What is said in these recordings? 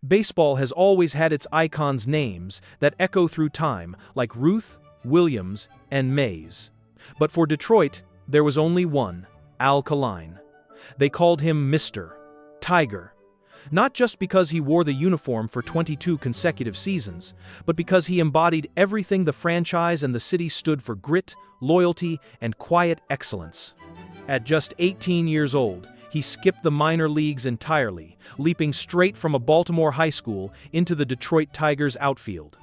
Baseball has always had its icons' names that echo through time, like Ruth, Williams, and Mays. But for Detroit, there was only one, Al Kaline. They called him Mr. Tiger. Not just because he wore the uniform for 22 consecutive seasons, but because he embodied everything the franchise and the city stood for: grit, loyalty, and quiet excellence. At just 18 years old, he skipped the minor leagues entirely, leaping straight from a Baltimore high school into the Detroit Tigers outfield.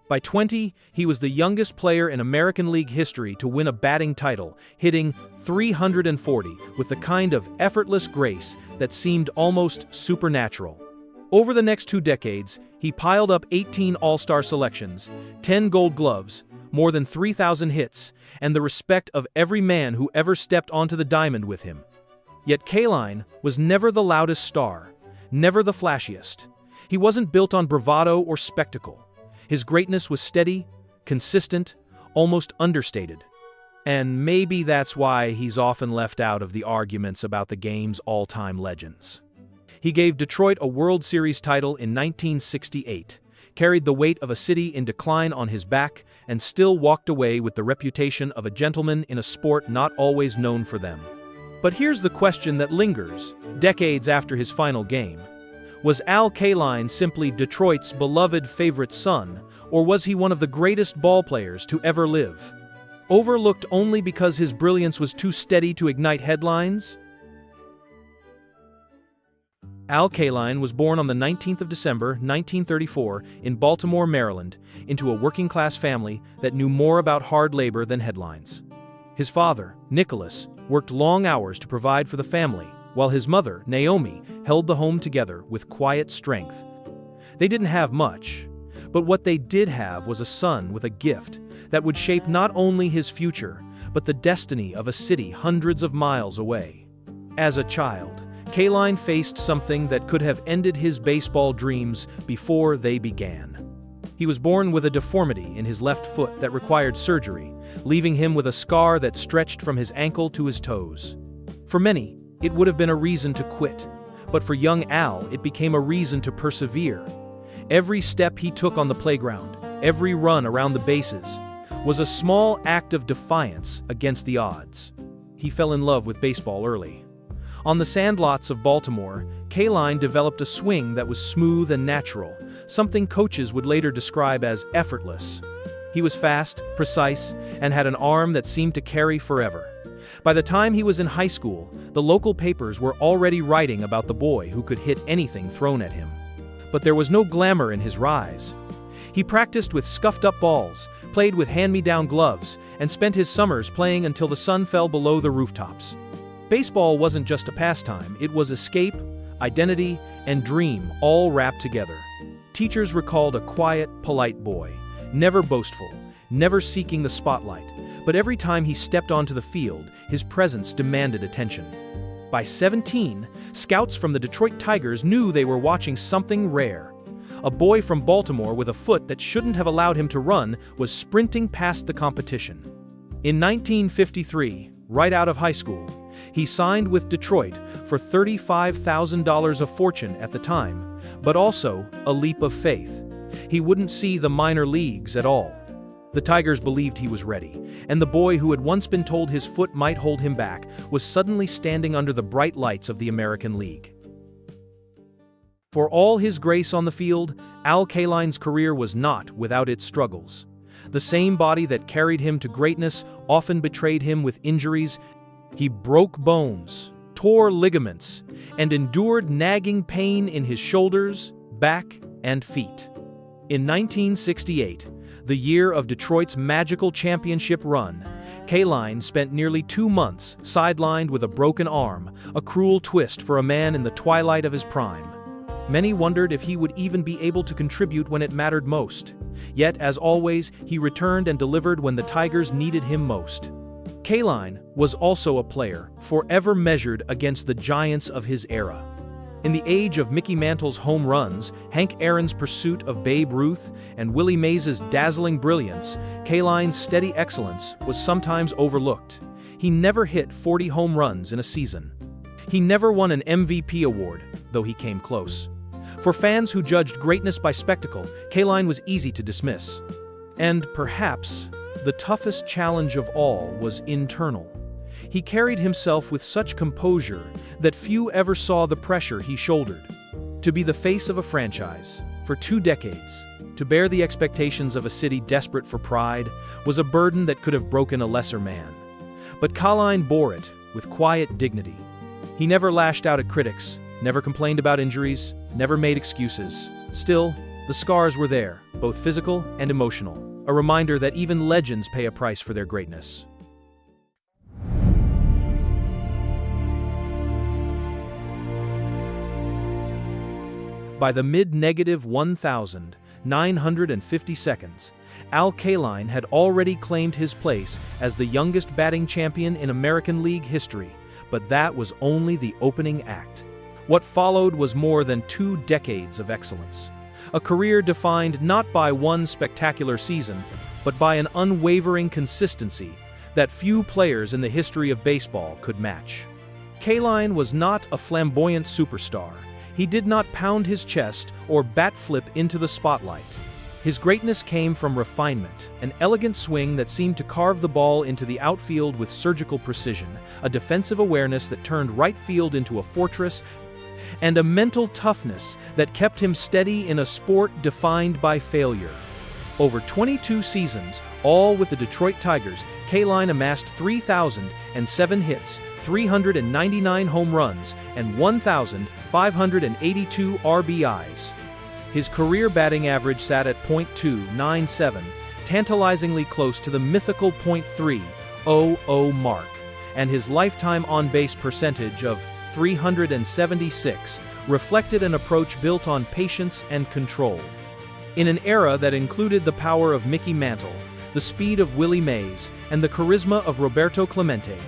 By 20, he was the youngest player in American League history to win a batting title, hitting .340 with the kind of effortless grace that seemed almost supernatural. Over the next 2 decades, he piled up 18 All-Star selections, 10 Gold Gloves, more than 3,000 hits, and the respect of every man who ever stepped onto the diamond with him. Yet Kaline was never the loudest star, never the flashiest. He wasn't built on bravado or spectacle. His greatness was steady, consistent, almost understated. And maybe that's why he's often left out of the arguments about the game's all-time legends. He gave Detroit a World Series title in 1968, carried the weight of a city in decline on his back, and still walked away with the reputation of a gentleman in a sport not always known for them. But here's the question that lingers, decades after his final game. Was Al Kaline simply Detroit's beloved favorite son, or was he one of the greatest ballplayers to ever live? Overlooked only because his brilliance was too steady to ignite headlines? Al Kaline was born on the 19th of December, 1934, in Baltimore, Maryland, into a working-class family that knew more about hard labor than headlines. His father, Nicholas, worked long hours to provide for the family, while his mother, Naomi, held the home together with quiet strength. They didn't have much, but what they did have was a son with a gift that would shape not only his future, but the destiny of a city hundreds of miles away. As a child, Kaline faced something that could have ended his baseball dreams before they began. He was born with a deformity in his left foot that required surgery, leaving him with a scar that stretched from his ankle to his toes. For many, it would have been a reason to quit, but for young Al, it became a reason to persevere. Every step he took on the playground, every run around the bases, was a small act of defiance against the odds. He fell in love with baseball early. On the sandlots of Baltimore, Kaline developed a swing that was smooth and natural, something coaches would later describe as effortless. He was fast, precise, and had an arm that seemed to carry forever. By the time he was in high school, the local papers were already writing about the boy who could hit anything thrown at him. But there was no glamour in his rise. He practiced with scuffed-up balls, played with hand-me-down gloves, and spent his summers playing until the sun fell below the rooftops. Baseball wasn't just a pastime, it was escape, identity, and dream all wrapped together. Teachers recalled a quiet, polite boy, never boastful, never seeking the spotlight, but every time he stepped onto the field, his presence demanded attention. By 17, scouts from the Detroit Tigers knew they were watching something rare. A boy from Baltimore with a foot that shouldn't have allowed him to run was sprinting past the competition. In 1953, right out of high school, he signed with Detroit for $35,000, a fortune at the time, but also a leap of faith. He wouldn't see the minor leagues at all. The Tigers believed he was ready, and the boy who had once been told his foot might hold him back was suddenly standing under the bright lights of the American League. For all his grace on the field, Al Kaline's career was not without its struggles. The same body that carried him to greatness often betrayed him with injuries. He broke bones, tore ligaments, and endured nagging pain in his shoulders, back, and feet. In 1968, the year of Detroit's magical championship run, Kaline spent nearly 2 months sidelined with a broken arm, a cruel twist for a man in the twilight of his prime. Many wondered if he would even be able to contribute when it mattered most. Yet, as always, he returned and delivered when the Tigers needed him most. Kaline was also a player, forever measured against the giants of his era. In the age of Mickey Mantle's home runs, Hank Aaron's pursuit of Babe Ruth, and Willie Mays' dazzling brilliance, Kaline's steady excellence was sometimes overlooked. He never hit 40 home runs in a season. He never won an MVP award, though he came close. For fans who judged greatness by spectacle, Kaline was easy to dismiss. And perhaps the toughest challenge of all was internal. He carried himself with such composure that few ever saw the pressure he shouldered. To be the face of a franchise, for 2 decades, to bear the expectations of a city desperate for pride, was a burden that could have broken a lesser man. But Kaline bore it with quiet dignity. He never lashed out at critics, never complained about injuries, never made excuses. Still, the scars were there, both physical and emotional, a reminder that even legends pay a price for their greatness. By the mid-1950 seconds, Al Kaline had already claimed his place as the youngest batting champion in American League history, but that was only the opening act. What followed was more than 2 decades of excellence. A career defined not by one spectacular season, but by an unwavering consistency that few players in the history of baseball could match. Kaline was not a flamboyant superstar. He did not pound his chest or bat flip into the spotlight. His greatness came from refinement, an elegant swing that seemed to carve the ball into the outfield with surgical precision, a defensive awareness that turned right field into a fortress, and a mental toughness that kept him steady in a sport defined by failure. Over 22 seasons, all with the Detroit Tigers, Kaline amassed 3,007 hits, 399 home runs, and 1,582 RBIs. His career batting average sat at .297, tantalizingly close to the mythical .300 mark, and his lifetime on-base percentage of 376 reflected an approach built on patience and control. In an era that included the power of Mickey Mantle, the speed of Willie Mays, and the charisma of Roberto Clemente,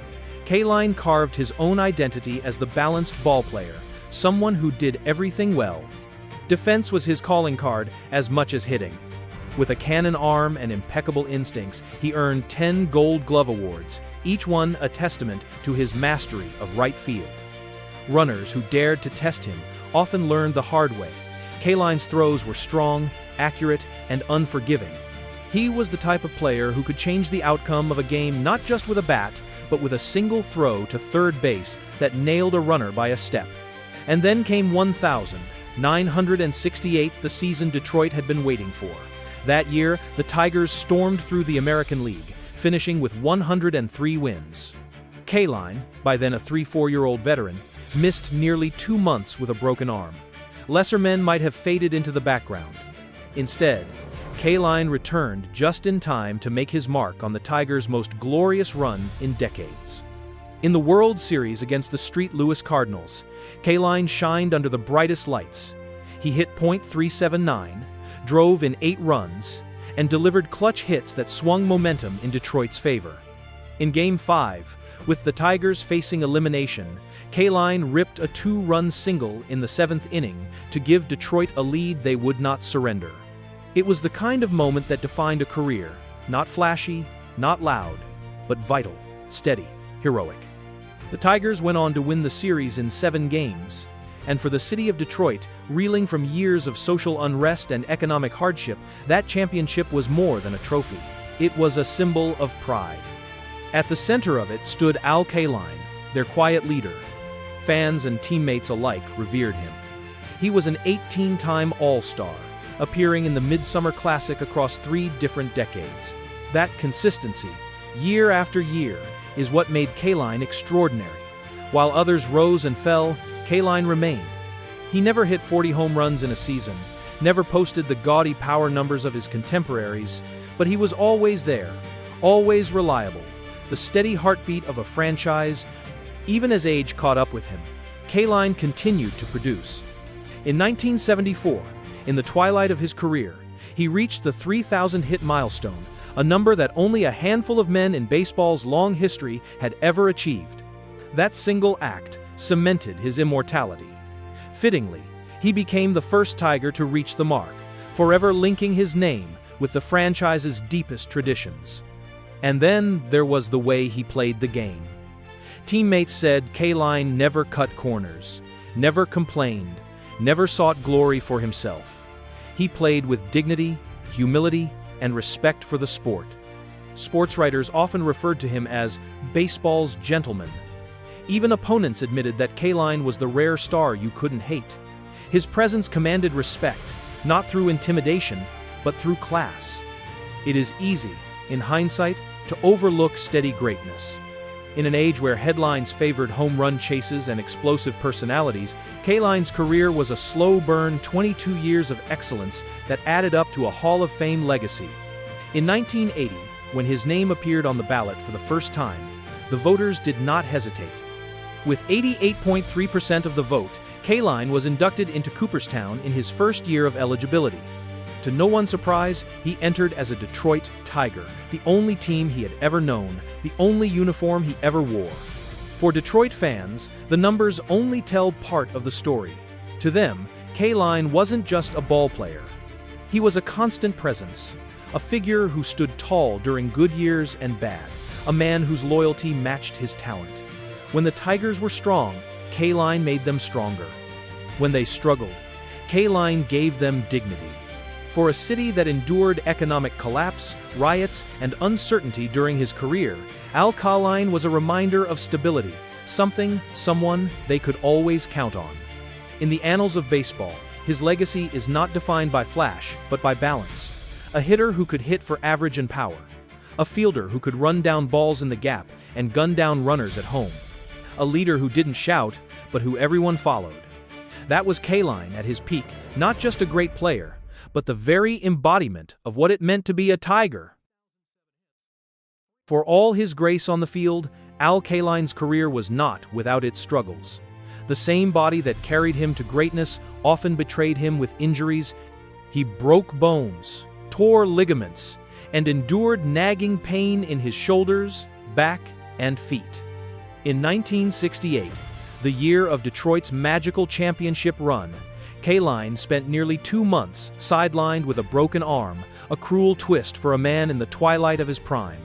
Kaline carved his own identity as the balanced ballplayer, someone who did everything well. Defense was his calling card as much as hitting. With a cannon arm and impeccable instincts, he earned 10 Gold Glove awards, each one a testament to his mastery of right field. Runners who dared to test him often learned the hard way. Kaline's throws were strong, accurate, and unforgiving. He was the type of player who could change the outcome of a game not just with a bat, but with a single throw to third base that nailed a runner by a step. And then came 1968, the season Detroit had been waiting for. That year, the Tigers stormed through the American League, finishing with 103 wins. Kaline, by then a 34-year-old veteran, missed nearly 2 months with a broken arm. Lesser men might have faded into the background. Instead, Kaline returned just in time to make his mark on the Tigers' most glorious run in decades. In the World Series against the St. Louis Cardinals, Kaline shined under the brightest lights. He hit .379, drove in 8 runs, and delivered clutch hits that swung momentum in Detroit's favor. In Game 5, with the Tigers facing elimination, Kaline ripped a 2-run single in the 7th inning to give Detroit a lead they would not surrender. It was the kind of moment that defined a career, not flashy, not loud, but vital, steady, heroic. The Tigers went on to win the series in 7 games, and for the city of Detroit, reeling from years of social unrest and economic hardship, that championship was more than a trophy. It was a symbol of pride. At the center of it stood Al Kaline, their quiet leader. Fans and teammates alike revered him. He was an 18-time All-Star, appearing in the Midsummer Classic across 3 different decades. That consistency, year after year, is what made Kaline extraordinary. While others rose and fell, Kaline remained. He never hit 40 home runs in a season, never posted the gaudy power numbers of his contemporaries, but he was always there, always reliable, the steady heartbeat of a franchise. Even as age caught up with him, Kaline continued to produce. In 1974, in the twilight of his career, he reached the 3,000-hit milestone, a number that only a handful of men in baseball's long history had ever achieved. That single act cemented his immortality. Fittingly, he became the first Tiger to reach the mark, forever linking his name with the franchise's deepest traditions. And then there was the way he played the game. Teammates said Kaline never cut corners, never complained, never sought glory for himself. He played with dignity, humility, and respect for the sport. Sports writers often referred to him as baseball's gentleman. Even opponents admitted that Kaline was the rare star you couldn't hate. His presence commanded respect, not through intimidation, but through class. It is easy, in hindsight, to overlook steady greatness. In an age where headlines favored home run chases and explosive personalities, Kaline's career was a slow-burn 22 years of excellence that added up to a Hall of Fame legacy. In 1980, when his name appeared on the ballot for the first time, the voters did not hesitate. With 88.3% of the vote, Kaline was inducted into Cooperstown in his first year of eligibility. To no one's surprise, he entered as a Detroit Tiger, the only team he had ever known, the only uniform he ever wore. For Detroit fans, the numbers only tell part of the story. To them, Kaline wasn't just a ball player. He was a constant presence, a figure who stood tall during good years and bad, a man whose loyalty matched his talent. When the Tigers were strong, Kaline made them stronger. When they struggled, Kaline gave them dignity. For a city that endured economic collapse, riots, and uncertainty during his career, Kaline was a reminder of stability, someone they could always count on. In the annals of baseball, his legacy is not defined by flash, but by balance. A hitter who could hit for average and power. A fielder who could run down balls in the gap and gun down runners at home. A leader who didn't shout, but who everyone followed. That was Kaline at his peak, not just a great player, but the very embodiment of what it meant to be a Tiger. For all his grace on the field, Kaline's career was not without its struggles. The same body that carried him to greatness often betrayed him with injuries. He broke bones, tore ligaments, and endured nagging pain in his shoulders, back, and feet. In 1968, the year of Detroit's magical championship run, Kaline spent nearly 2 months sidelined with a broken arm, a cruel twist for a man in the twilight of his prime.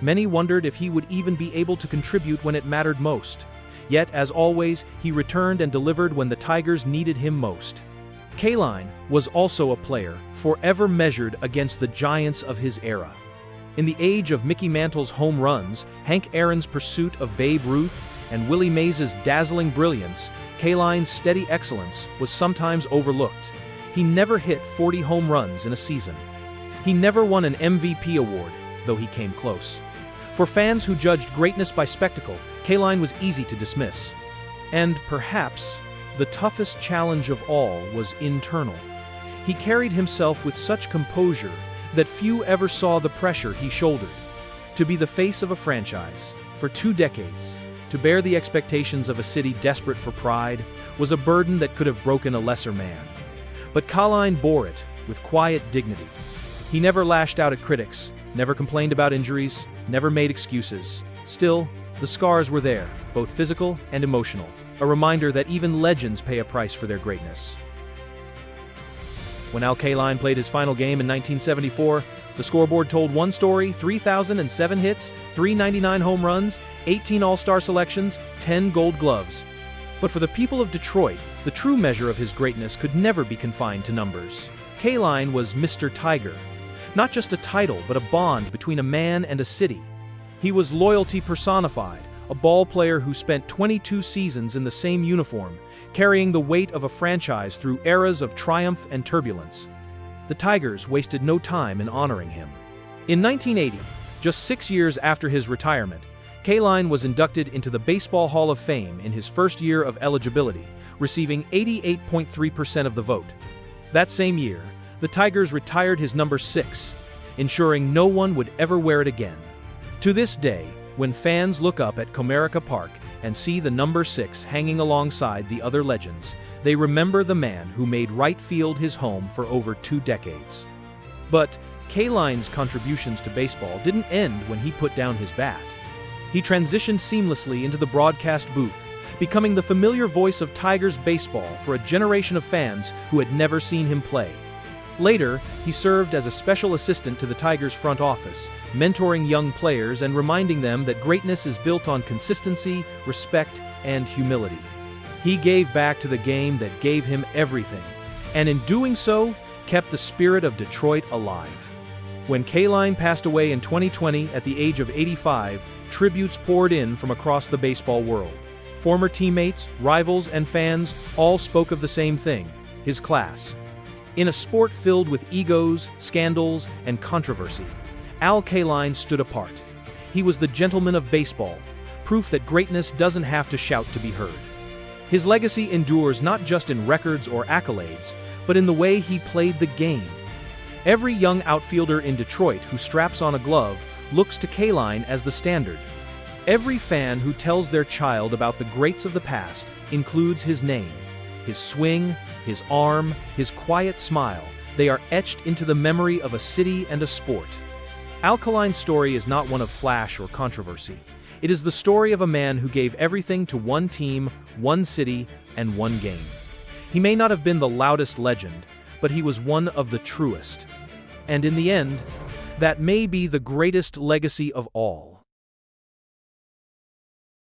Many wondered if he would even be able to contribute when it mattered most. Yet, as always, he returned and delivered when the Tigers needed him most. Kaline was also a player, forever measured against the giants of his era. In the age of Mickey Mantle's home runs, Hank Aaron's pursuit of Babe Ruth, and Willie Mays' dazzling brilliance, Kaline's steady excellence was sometimes overlooked. He never hit 40 home runs in a season. He never won an MVP award, though he came close. For fans who judged greatness by spectacle, Kaline was easy to dismiss. And perhaps the toughest challenge of all was internal. He carried himself with such composure that few ever saw the pressure he shouldered. To be the face of a franchise for 2 decades, to bear the expectations of a city desperate for pride, was a burden that could have broken a lesser man. But Kaline bore it with quiet dignity. He never lashed out at critics, never complained about injuries, never made excuses. Still, the scars were there, both physical and emotional, a reminder that even legends pay a price for their greatness. When Kaline played his final game in 1974, the scoreboard told one story: 3,007 hits, 399 home runs, 18 All-Star selections, 10 Gold Gloves. But for the people of Detroit, the true measure of his greatness could never be confined to numbers. Kaline was Mr. Tiger. Not just a title, but a bond between a man and a city. He was loyalty personified, a ball player who spent 22 seasons in the same uniform, carrying the weight of a franchise through eras of triumph and turbulence. The Tigers wasted no time in honoring him. In 1980, just 6 years after his retirement, Kaline was inducted into the Baseball Hall of Fame in his first year of eligibility, receiving 88.3% of the vote. That same year, the Tigers retired his number 6, ensuring no one would ever wear it again. To this day, when fans look up at Comerica Park and see the number 6 hanging alongside the other legends, they remember the man who made right field his home for over 2 decades. But Kaline's contributions to baseball didn't end when he put down his bat. He transitioned seamlessly into the broadcast booth, becoming the familiar voice of Tigers baseball for a generation of fans who had never seen him play. Later, he served as a special assistant to the Tigers front office, mentoring young players and reminding them that greatness is built on consistency, respect, and humility. He gave back to the game that gave him everything, and in doing so, kept the spirit of Detroit alive. When Kaline passed away in 2020 at the age of 85, tributes poured in from across the baseball world. Former teammates, rivals, and fans all spoke of the same thing: his class. In a sport filled with egos, scandals, and controversy, Al Kaline stood apart. He was the gentleman of baseball, proof that greatness doesn't have to shout to be heard. His legacy endures not just in records or accolades, but in the way he played the game. Every young outfielder in Detroit who straps on a glove looks to Kaline as the standard. Every fan who tells their child about the greats of the past includes his name. His swing, his arm, his quiet smile, they are etched into the memory of a city and a sport. Al Kaline's story is not one of flash or controversy. It is the story of a man who gave everything to one team, one city, and one game. He may not have been the loudest legend, but he was one of the truest. And in the end, that may be the greatest legacy of all.